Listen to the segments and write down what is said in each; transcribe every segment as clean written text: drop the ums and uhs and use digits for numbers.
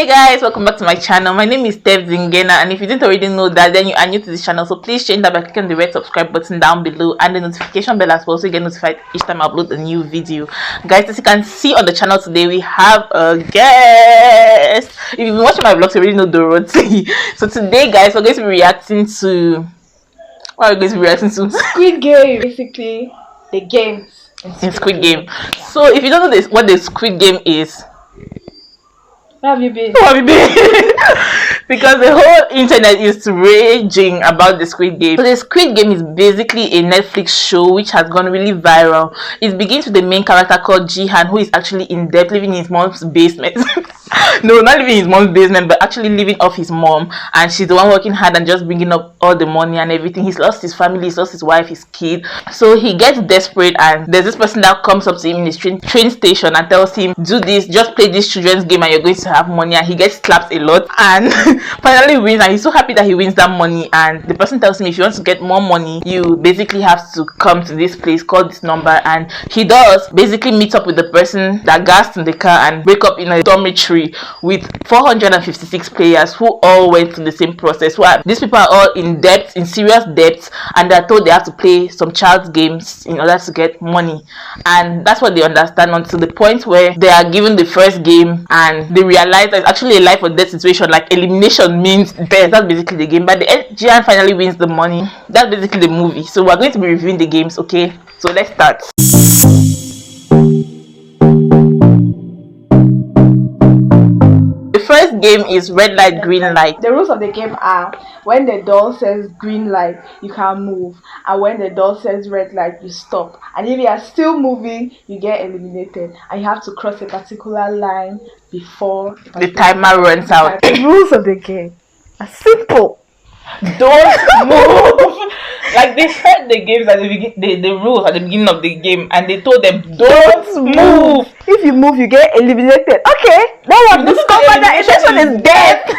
Hey guys, welcome back to my channel. My name is Steph Zingena, and if you didn't already know that, then you are new to this channel, so please change that by clicking the red subscribe button down below and the notification bell as well, so you get notified each time I upload a new video. Guys, as you can see on the channel today, we have a guest. If you've been watching my vlogs, you already know Dorothy. So today, guys, we're going to be reacting to Squid Game, basically the games in Squid Game. So if you don't know this, what the Squid Game is, where have you been? Because the whole internet is raging about the Squid Game. So the Squid Game is basically a Netflix show which has gone really viral. It begins with the main character called Jihan, who is actually in debt, living in his mom's basement. No, not living in his mom's basement, but actually living off his mom, and she's the one working hard and just bringing up all the money and everything. He's lost his family, he's lost his wife, his kid, so he gets desperate, and there's this person that comes up to him in the train station and tells him, do this, just play this children's game and you're going to have money. And he gets slapped a lot and finally wins, and he's so happy that he wins that money. And the person tells him, if you want to get more money, you basically have to come to this place, call this number. And he does basically meet up with the person that gassed in the car and break up in a dormitory with 456 players who all went through the same process. These people are all in debt, in serious debt, and they're told they have to play some child's games in order to get money. And that's what they understand until the point where they are given the first game and they realize that it's actually a life or death situation. Like, elimination means death. That's basically the game. But the end, Jian finally wins the money. That's basically the movie. So we're going to be reviewing the games, okay? So let's start. First game is red light, green light. The rules of the game are: when the door says green light, you can move, and when the door says red light, you stop. And if you are still moving, you get eliminated, and you have to cross a particular line before the timer runs out. The rules of the game are simple. Don't move. Like, they heard the games at the rules at the beginning of the game, and they told them, don't move. If you move, you get eliminated. Okay, that one discover that intention is death.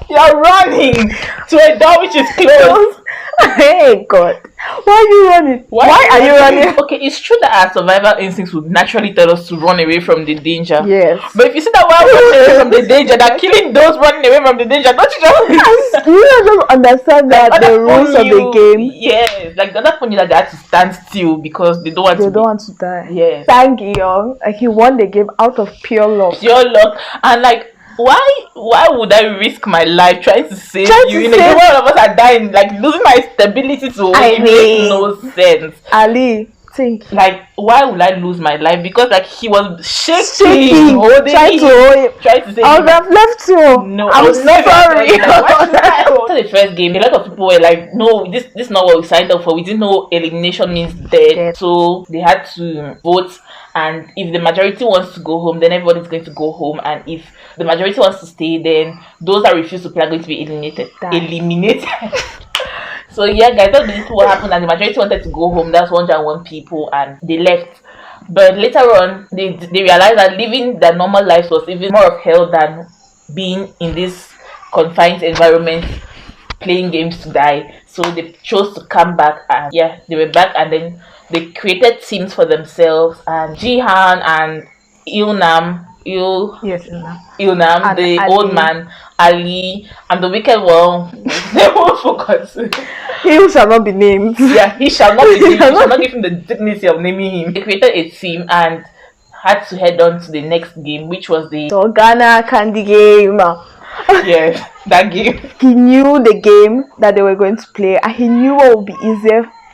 You're running to a door which is closed. Hey God, why are you running? Why are you running? Okay, it's true that our survival instincts would naturally tell us to run away from the danger. Yes. But if you see that while running away from the danger, they're killing those running away from the danger, don't you just you don't understand that like the rules of the game? Yes, like the other point is that they have to stand still because they don't want to die. Yes. Thank you. Like, he won the game out of pure luck. Pure luck. And like, why would I risk my life trying to save you in a game where all of us are dying? Like, losing my stability to it makes no sense. Ali, think. Like, why would I lose my life? Because like, he was shaking, trying to save me. I would have left you. No, I'm sorry. After the first game, a lot of people were like, no, this is not what we signed up for. We didn't know elimination means death. So they had to vote, and if the majority wants to go home, then everybody's going to go home, and if the majority wants to stay, then those that refuse to play are going to be eliminated. So yeah, guys, that's basically what happened, and the majority wanted to go home. That's 101 people, and they left. But later on, they realized that living their normal lives was even more of hell than being in this confined environment playing games to die. So they chose to come back, and yeah, they were back, and then they created teams for themselves, and Jihan and Ilnam, the Ali. Old man, Ali, and the wicked one. They won't focus. He who shall not be named. Yeah, he shall not be named. We shall not give him the dignity of naming him. They created a team and had to head on to the next game, which was the Ghana Candy Game. Yes, that game. He knew the game that they were going to play, and he knew what would be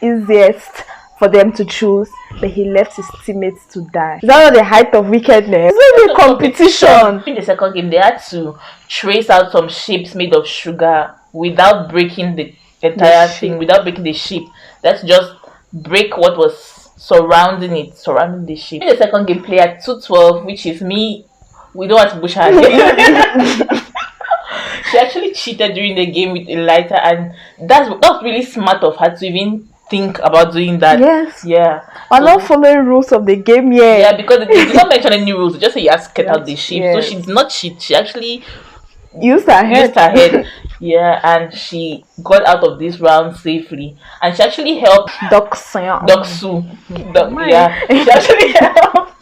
easiest for them to choose, but he left his teammates to die. Is that not the height of wickedness? It's not a competition. In the second game, they had to trace out some shapes made of sugar without breaking the entire thing, without breaking the ship. Let's just break what was surrounding the ship. In the second game, player 212, which is me, we don't want to push her again. She actually cheated during the game with a lighter, and that was really smart of her to even think about doing that. Yes. Yeah. I'm not following rules of the game yet. Yeah, because they did not mention any rules. They just say you have to get out the ship. Yes. So she did not cheat. She actually used her head. Yeah, and she got out of this round safely, and she actually helped Doksu. Yeah, she actually helped.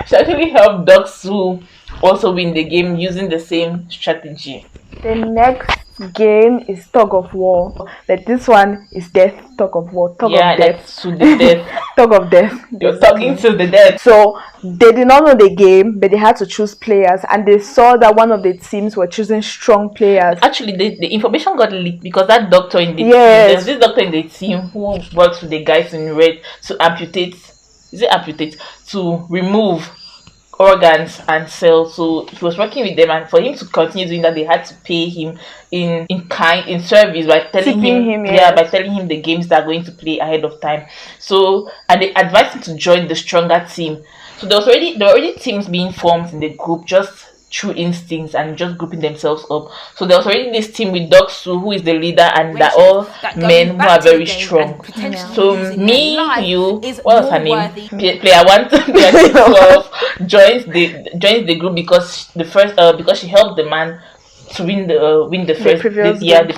She actually helped Doksu also win the game using the same strategy. The next game is Tug of War, but this one is Death Tug of War. Tug of Like Death. to the death. Tug of Death. You're tugging to the death. So they did not know the game, but they had to choose players, and they saw that one of the teams were choosing strong players. Actually, the information got leaked because that doctor in the team, Yes. there's this doctor in the team who works with the guys in red to amputate. Is it amputate? To remove organs and cells. So he was working with them, and for him to continue doing that, they had to pay him in service by telling him yes. by telling him the games they're going to play ahead of time. So, and they advised him to join the stronger team. So there were already teams being formed in the group just through instincts and just grouping themselves up. So there was already this team with Doksu, who is the leader, and they're all men who are very strong. So me, you, what was her name? Player 1 to player 12 joins the group because because she helped the man to win the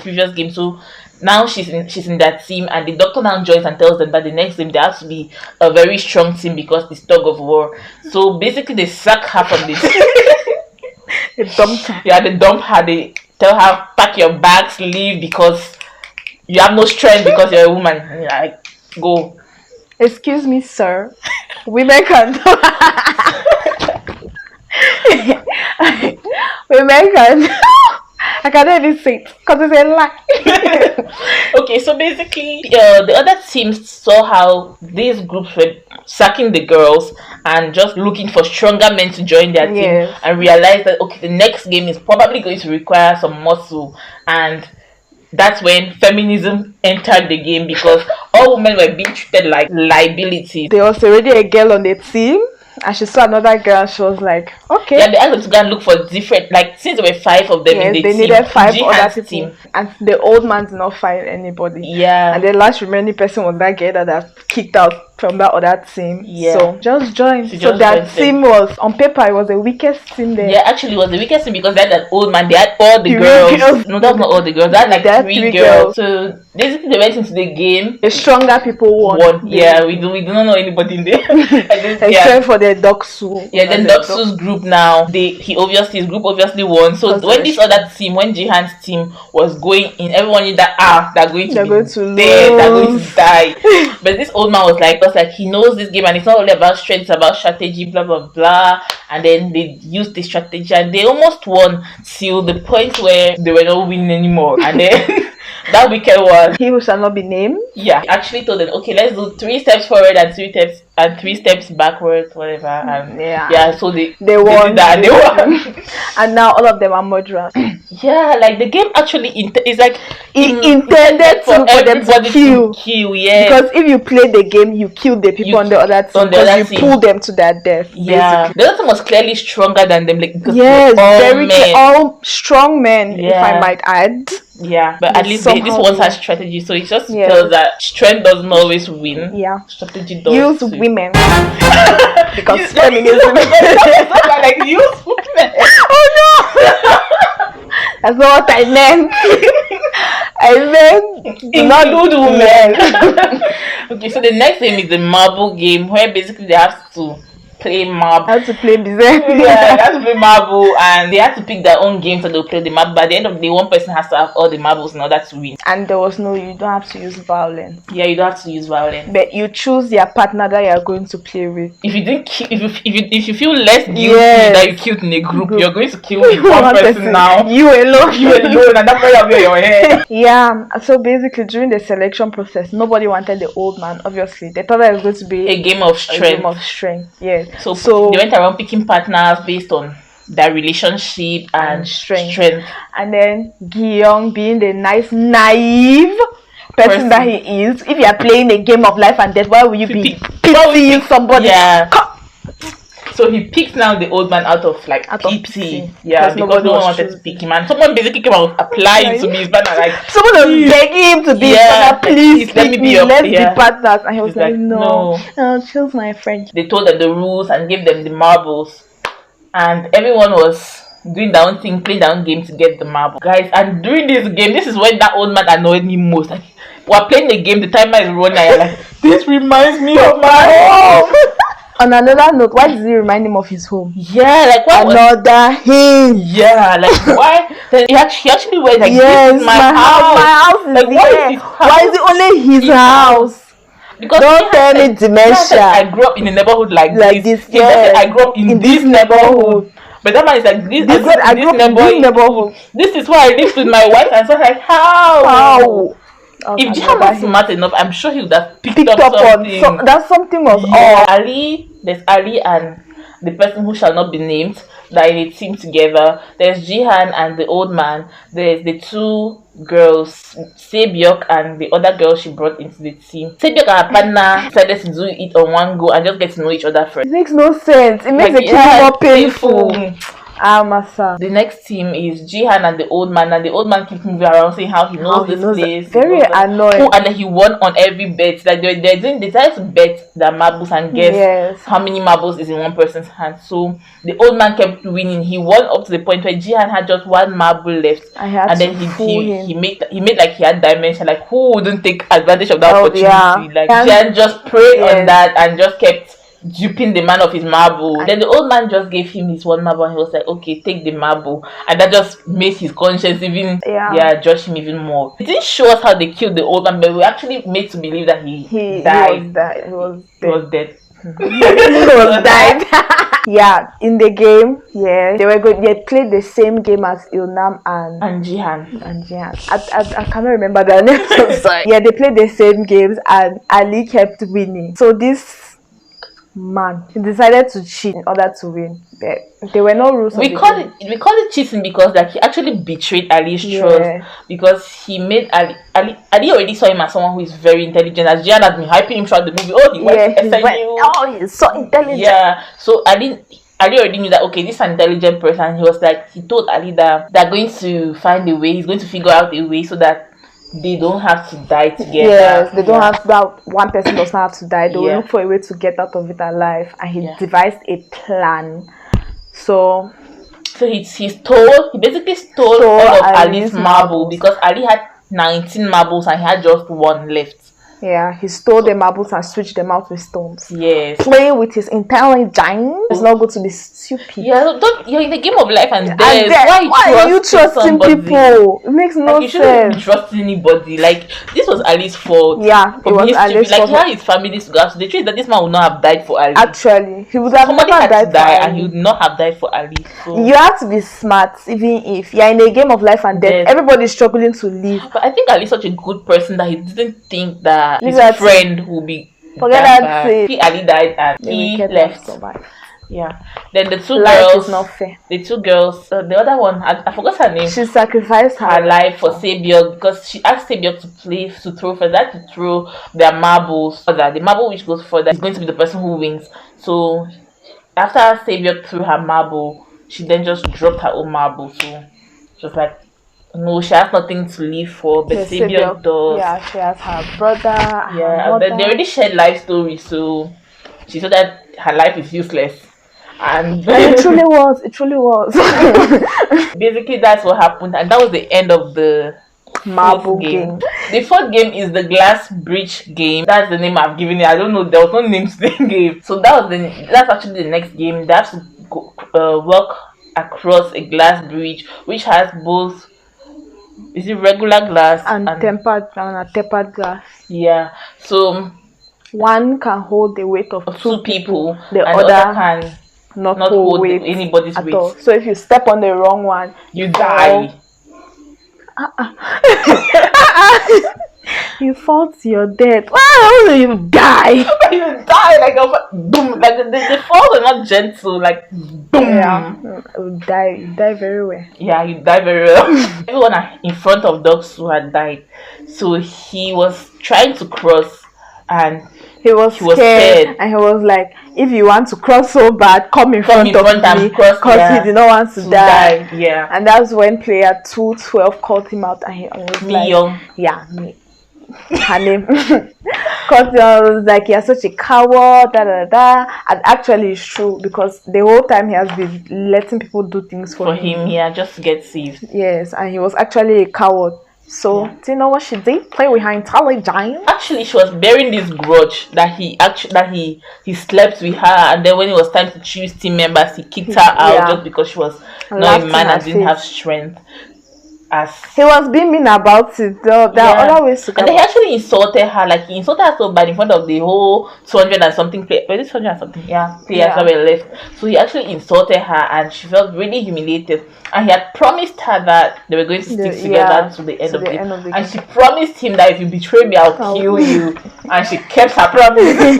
previous game. So now she's in that team, and the doctor now joins and tells them that the next game there has to be a very strong team because it's Tug of War. So basically they sack her from this. They dumped her. Yeah, they dump her. They tell her, pack your bags, leave because you have no strength because you're a woman. And you're like, go. Excuse me, sir. Women can women can I can't even say it because it's a lie. Okay, so basically, the other teams saw how these groups were sacking the girls and just looking for stronger men to join their team, and realized that okay, the next game is probably going to require some muscle, and that's when feminism entered the game because all women were being treated like liabilities. There was already a girl on the team, and she saw another girl, and she was like, okay. Yeah, they asked them to go and look for different, like, since there were 5 of them in the team. They needed 5 other people. Team. And the old man did not find anybody. Yeah. And the last remaining person was that girl that kicked out from that other team. Yeah. So just join. So that team was, on paper, it was the weakest team there. Yeah, actually it was the weakest team because they had that old man. They had all the girls. No, that's not all the girls. They had like 3 girls. So basically they went into the game. The stronger people won. Yeah, we do not know anybody in there. Except for the Doksu. Yeah, then Doksu's group now. His group obviously won. So when this other team, when Jihan's team was going in, everyone knew that they're going to die. But this old man was like, he knows this game and it's not only about strength, it's about strategy, blah blah blah. And then they used the strategy and they almost won till the point where they were not winning anymore. And then that wicked one, he who shall not be named, actually told them, okay, let's do 3 steps forward and 3 steps backwards, whatever. And so they won. They won. And now all of them are murderers. Yeah, like the game actually is like intended for them to kill. Yeah, because if you play the game, you kill the people on the other team because you pull them to their death. Yeah, the other team was clearly stronger than them, like, because all strong men, if I might add. Yeah, but at least this one has strategy, so it just tells that strength doesn't always win. Yeah, strategy does. Use women because feminism. Like use women. Oh no, that's not what I meant. I meant include women. Okay, so the next game is the marble game, where basically they have to play marble. How to play design. Yeah, they have to play marble, and they have to pick their own games, so they'll play the marble. But at the end of the day, one person has to have all the marbles in order to win. And there was you don't have to use violence. Yeah, you don't have to use violence. But you choose your partner that you are going to play with. If you didn't if you feel less guilty that you killed in a group, you're going to kill one person now. You alone, and that's why you're in your head. Yeah. So basically, during the selection process, nobody wanted the old man. Obviously, they thought that it was going to be a game of strength. Yes. So they went around picking partners based on their relationship and strength. And then Guillaume, being the nice, naive person that he is, if you are playing a game of life and death, why would you be pitying somebody? Yeah. So he picked now the old man out of pity. Yeah, because no one wanted to pick him, and someone basically came out applying to be his partner. Like someone was begging him to be his partner. Please let me be let's be partners. And he was like, no, choose my friend. They told them the rules and gave them the marbles, and everyone was doing their own thing, playing their own game to get the marble, guys. And during this game, this is when that old man annoyed me most. Like, we're playing the game, the timer is running, and you're like, this reminds me of my home. On another note, why does he remind him of his home? Yeah, like why another hint. Yeah, like why? He actually went like, yes, this is my house. My house is like here. Why is it only his house? Because don't tell me dementia. I grew up in a neighborhood like this. Yes. I grew up in this neighborhood. But that man is like, I grew up in this neighborhood. This is where I lived with my wife, and so like, how? If Jihan was smart enough, I'm sure he would have picked up something. That something was off. There's Ali and the person who shall not be named. That in a team together. There's Jihan and the old man. There's the two girls, Sebyok and the other girl she brought into the team. Sebyok and her partner decided to do it on one go and just get to know each other first. It makes no sense. It makes the game more painful. Massa. The next team is Jihan and the old man, and the old man keeps moving around saying how he knows this place. Very annoying. And then he won on every bet. Like they decided to bet the marbles and guess how many marbles is in one person's hand. So the old man kept winning. He won up to the point where Jihan had just one marble left, and then he made like he had dimension. Like who wouldn't take advantage of that opportunity? Yeah. Like Jihan just preyed on that and just kept duping the man of his marble. Then the old man just gave him his one marble and he was like, okay, take the marble, and that just made his conscience even judge him even more. It didn't show us how they killed the old man, but we actually made to believe that he died. He was dead. Died. Yeah, in the game, they were good. They played the same game as Ilnam and Jihan. I cannot remember their names. So sorry. Yeah, they played the same games and Ali kept winning. So this man, he decided to cheat in order to win. There were no rules. We call it cheating because like he actually betrayed Ali's trust, because he made Ali already saw him as someone who is very intelligent. As Jihan had been hyping him throughout the movie. Oh, he went to SNU. He's so intelligent. Yeah. So Ali already knew that okay, this is an intelligent person. He was like, he told Ali that they're going to find a way. He's going to figure out a way so that they don't have to die together. Yes, they don't have that. One person does not have to die. They will look for a way to get out of it alive, and he devised a plan. So he basically stole all of Ali's marble, because Ali had 19 marbles and he had just one left. Yeah, he stole the marbles and switched them out with stones. Yes. Playing with his intelligence. It's not good to be stupid. Yeah, you're in the game of life and death. Why are you trusting people? It makes no sense. You shouldn't trust anybody. Like, this was Ali's fault. Yeah, it was Ali's fault. Like, he had his family to go. So the truth is that this man would not have died for Ali. Actually, he would have never died for Ali. And he would not have died for Ali. So. You have to be smart, even if you're in a game of life and death. Everybody's struggling to live. But I think Ali's such a good person that he didn't think that his friend will be. Forget that. Ali died and he left. Yeah. Then the two life girls. Is not fair. The two girls. The other one, I forgot her name. She sacrificed her life for Sebyok because she asked Sebyok to throw for that, to throw their marbles. The marble which goes further is going to be the person who wins. So after Sebyok threw her marble, she then just dropped her own marble. So she was like, no, she has nothing to live for, but Sebyok does. Yeah, she has her brother. Yeah, they already shared life stories, so she said that her life is useless. And it truly was. Basically, that's what happened, and that was the end of the marble game. The fourth game is the glass bridge game. That's the name I've given it. I don't know, there was no name to the game. So that's actually the next game. They have to go, walk across a glass bridge, which has both. Is it regular glass and tempered glass? Yeah. So one can hold the weight of two people. The other can not hold anybody's weight. All. So if you step on the wrong one, you die. You fall to your death. Wow, you die. You die like a boom. Like the falls are not gentle. Like boom. Yeah, you die very well. Yeah, you die very well. Everyone in front of Dogs who had died. So he was trying to cross, and he was scared, and he was like, "If you want to cross so bad, come in front of me," because he did not want to die. Yeah, and that's when player 212 called him out, and he was like, young. Yeah, me. her name. Because was like, you're such a coward, da da da. And actually, it's true because the whole time he has been letting people do things for him. Yeah, just to get saved. Yes, and he was actually a coward. So, do you know what she did? Play with her intelligence. Actually, she was bearing this grudge that he slept with her, and then when it was time to choose team members, he kicked her out just because she was not a man and didn't have strength. As he was being mean about it, though. There are other ways to and they actually insulted her. Like, he insulted her so bad in front of the whole 200 and something players. Was it 200 and something? Yeah, players that were left. So he actually insulted her, and she felt really humiliated. And he had promised her that they were going to stick together to the end of the game. And she promised him that if you betray me, I'll kill you. And she kept her promise.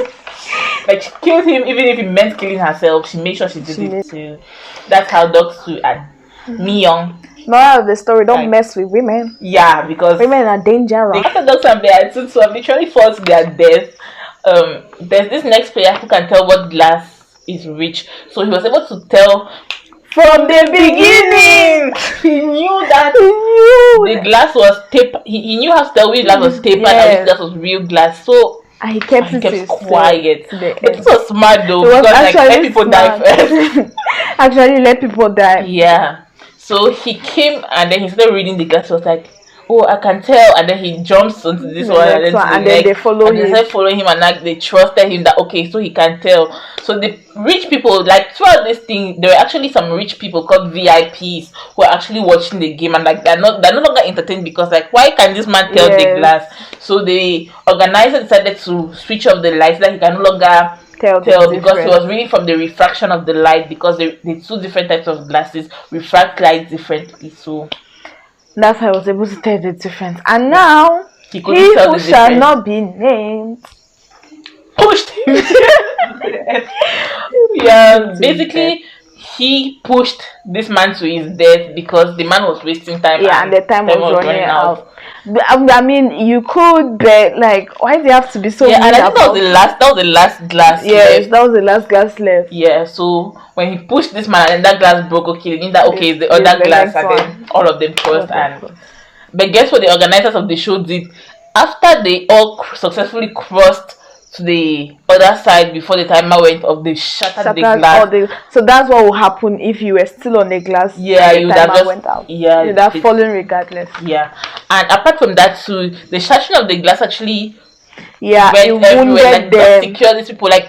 Like, she killed him, even if it meant killing herself. She made sure she did it too. That's how dogs do. And me young. Moral of the story: don't mess with women. Yeah, because women are dangerous. After dogs and bears, so have literally fought to their death. There's this next player who can tell what glass is rich, so he was able to tell from the beginning. He knew that the glass was tape. He knew how to tell which glass was tape and which glass was real glass. So and he kept quiet. It's so smart though, because like let people die first. Actually, let people die. Yeah. So he came and then he started reading the glass. He was like, "Oh, I can tell." And then he jumps onto this one and then they follow him. They started following him and like they trusted him that okay, so he can tell. So the rich people, like throughout this thing, there were actually some rich people called VIPs who are actually watching the game and like they're no longer entertained because like why can this man tell the glass? So the organizer decided to switch off the lights so that he can no longer tell because it was really from the refraction of the light because the two different types of glasses refract light differently. So that's how I was able to tell the difference. And now he who shall not be named pushed him. Yeah, basically he pushed this man to his death because the man was wasting time. Yeah, and the time was running out. I mean, you could, but like, why do you have to be so? Yeah, and I think that was the last glass. Yes, left. that was the last glass left. Yeah, so when he pushed this man and that glass broke, okay, it means that okay, it's the other glass, and then all of them crossed. But guess what the organizers of the show did? After they all successfully crossed to the other side before the timer went off, they shattered the glass. So that's what will happen if you were still on the glass. Yeah, you would have just went out. Yeah, you'd have fallen regardless. Yeah, and apart from that too, the shattering of the glass actually it wounded like, them. Secure these people. Like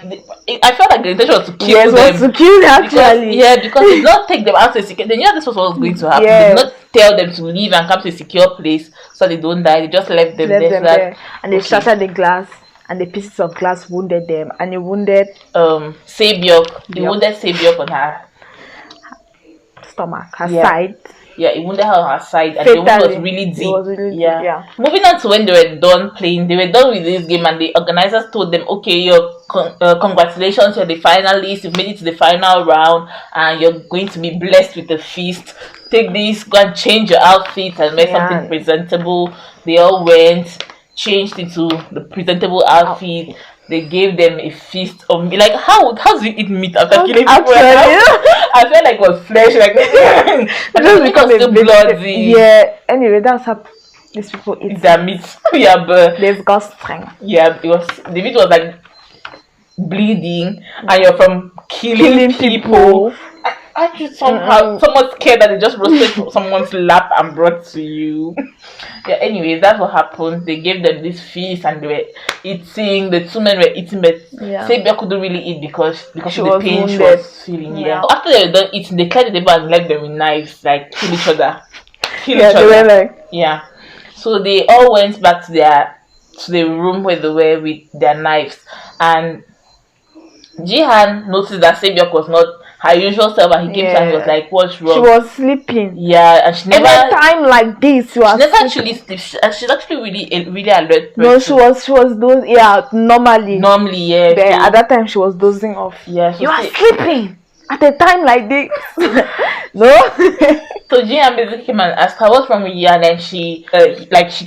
I felt like the intention was to kill them. To kill them actually. Because they did not take them out to a secure. They knew this was what was going to happen. They did not tell them to leave and come to a secure place so they don't die. They just left them there. And they shattered the glass. And the pieces of glass wounded them, and it wounded Sabyok. It wounded Sabyok on her stomach, her side. Yeah, it wounded her on her side, and the wound was really deep. It was really deep. Yeah. Moving on to when they were done playing, they were done with this game, and the organizers told them, "Okay, congratulations, you're the finalists. You've made it to the final round, and you're going to be blessed with a feast. Take this, go and change your outfit and make something presentable." They all went. Changed into the presentable outfit. They gave them a feast of meat. Like how do you eat meat after killing people? I felt like it was flesh, like just because it's bloody. Yeah. Anyway, that's how these people eat their meat. Yeah, but they've got strength. Yeah, the meat was like bleeding, and you're from killing people. Aren't you somewhat scared that they just roasted someone's lap and brought to you? Yeah, anyways, that's what happened. They gave them this feast and they were eating. The two men were eating, but Sabia couldn't really eat because of the pain she was feeling. Yeah. After they were done eating, they cleared the table and left them with knives, like kill each other. They were like So they all went back to the room where they were with their knives, and Jihan noticed that Sabyok was not her usual self, and he came to her and he was like, "What's wrong?" She was sleeping. Yeah, and she never. Every time like this, she never actually sleeps. She's actually really alert person. No, she was dozing. Yeah, normally, yeah. But at that time, she was dozing off. Yeah, you are sleeping at a time like this. No. So Jihan basically came and asked her what's wrong with you, and then she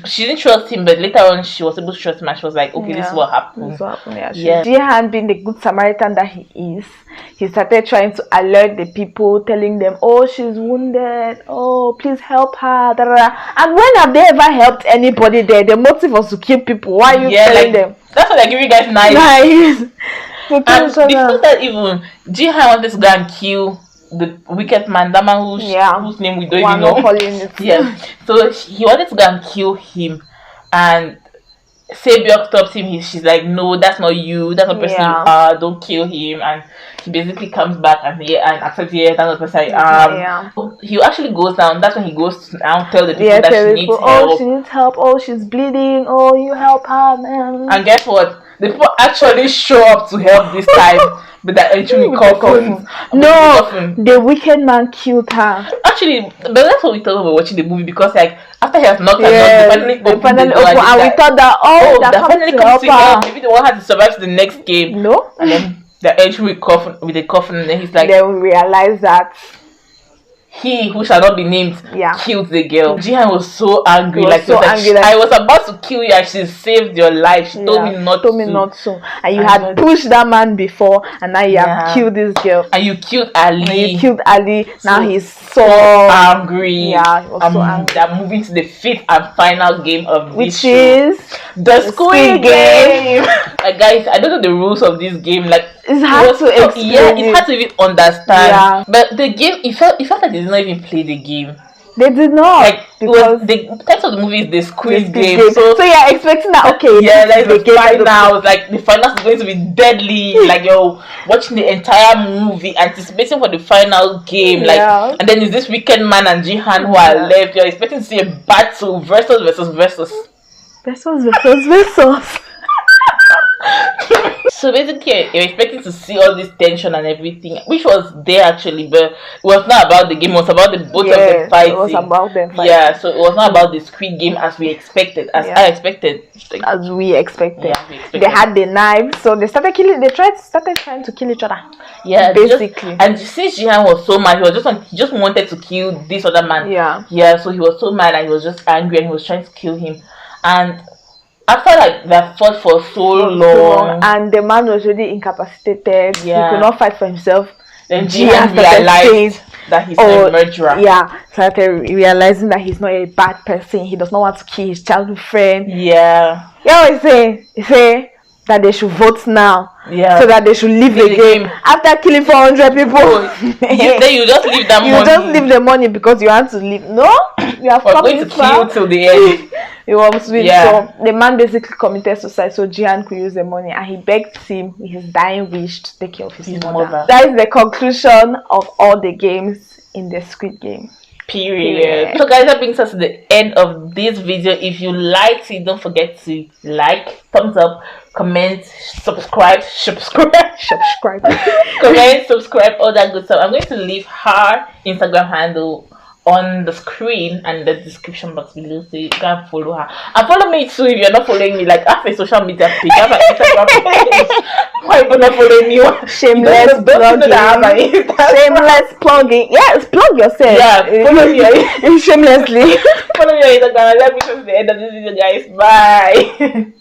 she didn't trust him, but later on she was able to trust him, and she was like, okay, this is what happened. This is what happened. Yeah. Jihan, being the good Samaritan that he is, he started trying to alert the people, telling them, oh, she's wounded, oh, please help her, da, da, da. And when have they ever helped anybody there? The motive was to kill people. Why are you telling them? That's what I give you guys knives. And before that, even Jihan wanted to go and kill the wicked man, that man whose name we don't even know. Yes. So he wanted to go and kill him, and Sabiok stops him. She's like, no, that's not you. That's not the person you are. Don't kill him. And he basically comes back and accepts, that's not the person I am. He actually goes down. That's when he goes to now tell the people that she needs help. Oh, she needs help. Oh, she's bleeding. Oh, you help her, man. And guess what? The people actually show up to help this time, but they're actually coffins. No, the wicked man killed her. Actually, but that's what we thought when we were watching the movie, because like after he has knocked her, they finally opened the door, and we thought that they're finally come to help. Maybe the one had to survive to the next game. No, and then they're entering with a coffin, and then he's like, then we realize that he who shall not be named killed the girl. Jihan was so angry. I was about to kill you and she saved your life. She told me not to. And you had pushed that man before, and now you have killed this girl. And you killed Ali. Now he's so angry. Yeah, he was so angry. They're moving to the 5th and final game of this show, which is the Squid Game. Guys, I don't know the rules of this game. Like, it's hard to explain. Yeah, it's hard to even understand. Yeah. But the game, it felt like they did not even play the game. They did not. Like, because the title of the movie is the Squid Game. So you're expecting that, okay, like the finals, like the finals is going to be deadly. Like, you're watching the entire movie, anticipating for the final game. Like, and then is this wicked man and Jihan who are left. You're expecting to see a battle versus. So basically, you're expecting to see all this tension and everything, which was there actually, but it was not about the game. It was about the both of them fighting. It was about them fighting. Yeah, so it was not about the Squid Game as we expected, I expected. As we expected. Yeah, we expected. They had the knives, so they started trying to kill each other. Yeah, basically. And since Jihan was so mad, he just wanted to kill this other man. Yeah. So he was so mad and he was just angry and he was trying to kill him. And after like that fought for so long, and the man was already incapacitated, he could not fight for himself. Then Jihan realized that he's a murderer. Started realizing that he's not a bad person. He does not want to kill his childhood friend. He say that they should vote now, so that they should leave the game. After killing 400 people, then you just leave that money. You just leave the money because you want to leave. No, you have come going to kill till the end. He was with so the man basically committed suicide so Jihan could use the money, and he begged him with his dying wish to take care of his mother. That is the conclusion of all the games in the Squid Game. Period. So guys, that brings us to the end of this video. If you liked it, don't forget to like, thumbs up, comment, subscribe, comment, subscribe, all that good stuff. I'm going to leave her Instagram handle on the screen and the description box below, so you can follow her and follow me too if you're not following me. Like, I have a social media page, I have an Instagram page. Why are you not following me? Shameless plugging. Yes, plug yourself. Yeah, follow me shamelessly. Follow me on Instagram. Let me show you the end of this video, guys. Bye.